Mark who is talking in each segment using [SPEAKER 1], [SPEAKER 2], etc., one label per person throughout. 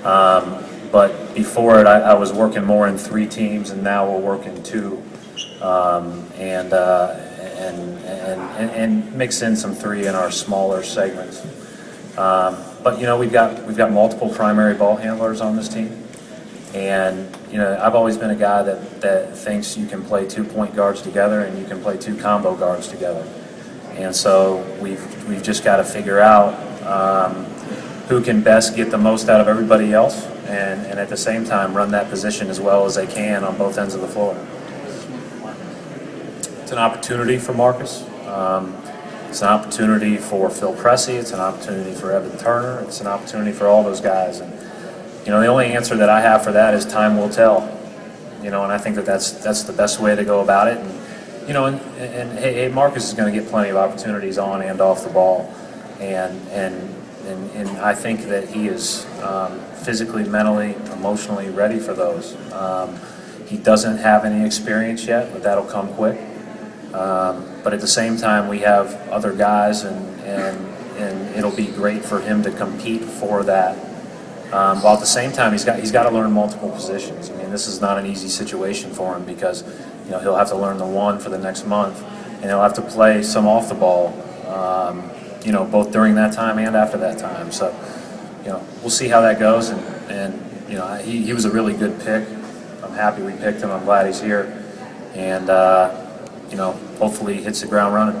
[SPEAKER 1] But before it, I was working more in 3 teams, and now we're working 2, and mix in some 3 in our smaller segments. But we've got multiple primary ball handlers on this team, and I've always been a guy that thinks you can play 2 point guards together and you can play 2 combo guards together, and so we've just got to figure out who can best get the most out of everybody else, and at the same time run that position as well as they can on both ends of the floor. It's an opportunity for Marcus. It's an opportunity for Phil Pressey. It's an opportunity for Evan Turner. It's an opportunity for all those guys. And the only answer that I have for that is time will tell. And I think that's the best way to go about it. And hey, Marcus is going to get plenty of opportunities on and off the ball, and I think that he is physically, mentally, emotionally ready for those. He doesn't have any experience yet, but that'll come quick. But at the same time, we have other guys, and it'll be great for him to compete for that. While at the same time, he's got to learn multiple positions. I mean, this is not an easy situation for him because he'll have to learn the 1 for the next month, and he'll have to play some off the ball, both during that time and after that time. So, we'll see how that goes. And he was a really good pick. I'm happy we picked him. I'm glad he's here, and hopefully he hits the ground running.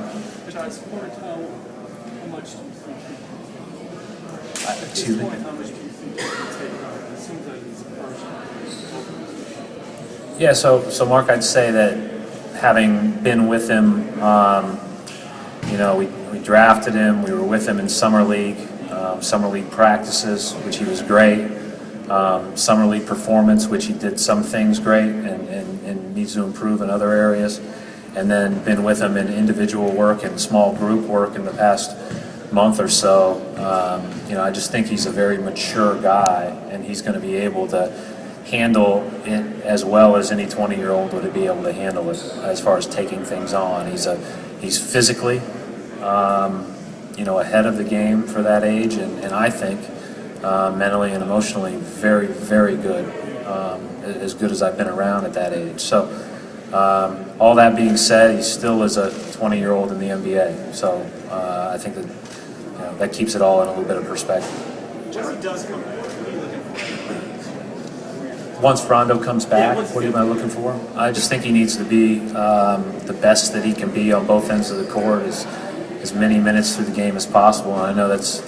[SPEAKER 1] Excuse me. Yeah, so Mark, I'd say that having been with him, we drafted him. We were with him in summer league practices, which he was great. Summer league performance, which he did some things great and needs to improve in other areas. And then been with him in individual work and small group work in the past month or so. I just think he's a very mature guy, and he's going to be able to handle it as well as any 20-year-old would be able to handle it as far as taking things on. He's physically, ahead of the game for that age, and I think mentally and emotionally very, very good, as good as I've been around at that age. So all that being said, he still is a 20-year-old in the NBA. So I think that keeps it all in a little bit of perspective.
[SPEAKER 2] Once he does come back, what are you looking for?
[SPEAKER 1] Once Rondo comes back, what am I looking for? I just think he needs to be the best that he can be on both ends of the court, as many minutes through the game as possible. And I know that's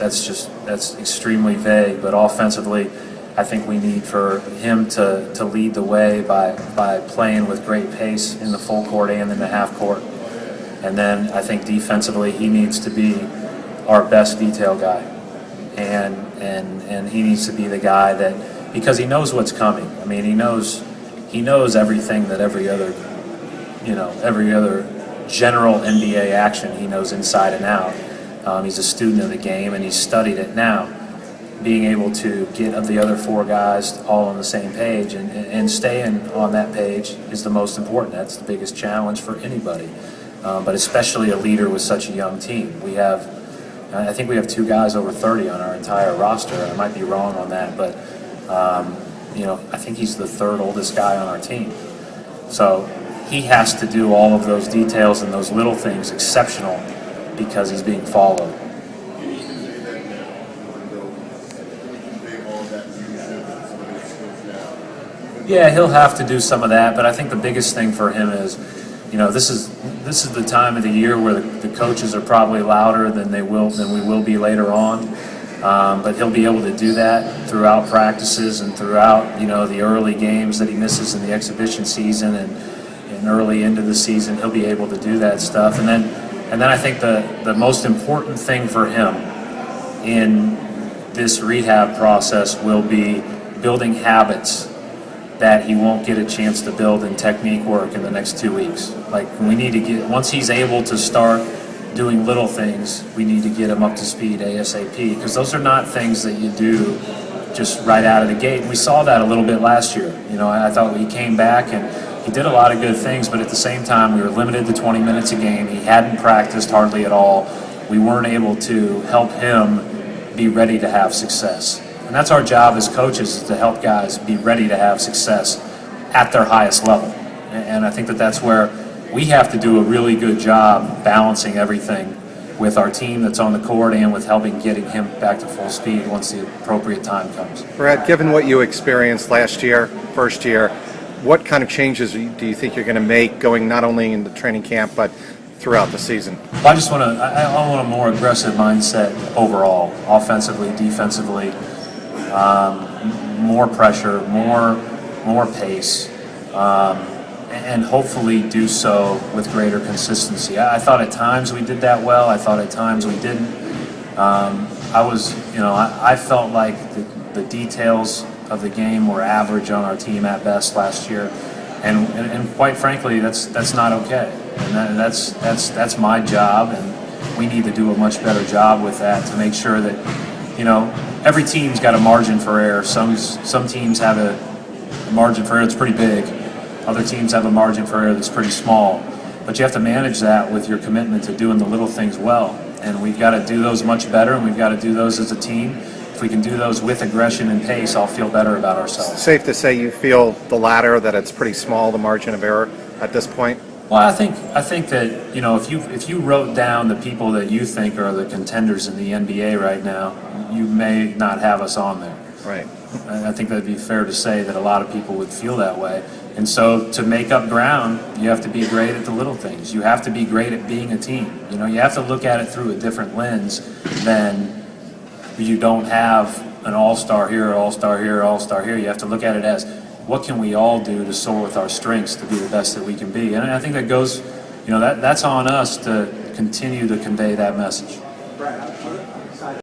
[SPEAKER 1] extremely vague, but offensively, I think we need for him to lead the way by playing with great pace in the full court and in the half court. And then I think defensively, he needs to be our best detail guy, and he needs to be the guy that, because he knows what's coming. I mean, he knows everything that every other general NBA action he knows inside and out. He's a student of the game, and he's studied it now. Being able to get of the other 4 guys all on the same page and staying on that page is the most important. That's the biggest challenge for anybody, but especially a leader with such a young team. I think we have 2 guys over 30 on our entire roster. I might be wrong on that, but I think he's the 3rd oldest guy on our team. So he has to do all of those details and those little things exceptional because he's being followed. Yeah, he'll have to do some of that, but I think the biggest thing for him is, this is the time of the year where the coaches are probably louder than we will be later on. But he'll be able to do that throughout practices and throughout the early games that he misses in the exhibition season and early into the season. He'll be able to do that stuff, and then I think the most important thing for him in this rehab process will be building habits that he won't get a chance to build in technique work in the next 2 weeks. Like, we need to once he's able to start doing little things, we need to get him up to speed ASAP, because those are not things that you do just right out of the gate. And we saw that a little bit last year. I thought he came back and he did a lot of good things, but at the same time, we were limited to 20 minutes a game. He hadn't practiced hardly at all. We weren't able to help him be ready to have success. And that's our job as coaches, is to help guys be ready to have success at their highest level. And I think that that's where we have to do a really good job balancing everything with our team that's on the court and with helping getting him back to full speed once the appropriate time comes.
[SPEAKER 3] Brad, given what you experienced last year, first year, what kind of changes do you think you're going to make going not only in the training camp but throughout the season?
[SPEAKER 1] Well, I just want to. I want a more aggressive mindset overall, offensively, defensively, more pressure, more pace, and hopefully do so with greater consistency. I thought at times we did that well. I thought at times we didn't. I felt like the details of the game were average on our team at best last year, and quite frankly, that's not okay. And that's my job, and we need to do a much better job with that to make sure that, every team's got a margin for error. Some teams have a margin for error that's pretty big. Other teams have a margin for error that's pretty small. But you have to manage that with your commitment to doing the little things well. And we've got to do those much better, and we've got to do those as a team. If we can do those with aggression and pace, I'll feel better about ourselves.
[SPEAKER 3] Safe to say you feel the latter, that it's pretty small, the margin of error at this point?
[SPEAKER 1] Well, I think that, if you wrote down the people that you think are the contenders in the NBA right now, you may not have us on there.
[SPEAKER 3] Right.
[SPEAKER 1] I think that'd be fair to say that a lot of people would feel that way. And so to make up ground, you have to be great at the little things. You have to be great at being a team. You have to look at it through a different lens than you don't have an all-star here, all-star here, all-star here. You have to look at it as, what can we all do to soar with our strengths to be the best that we can be? And I think that goes, that's on us to continue to convey that message.
[SPEAKER 2] Brad,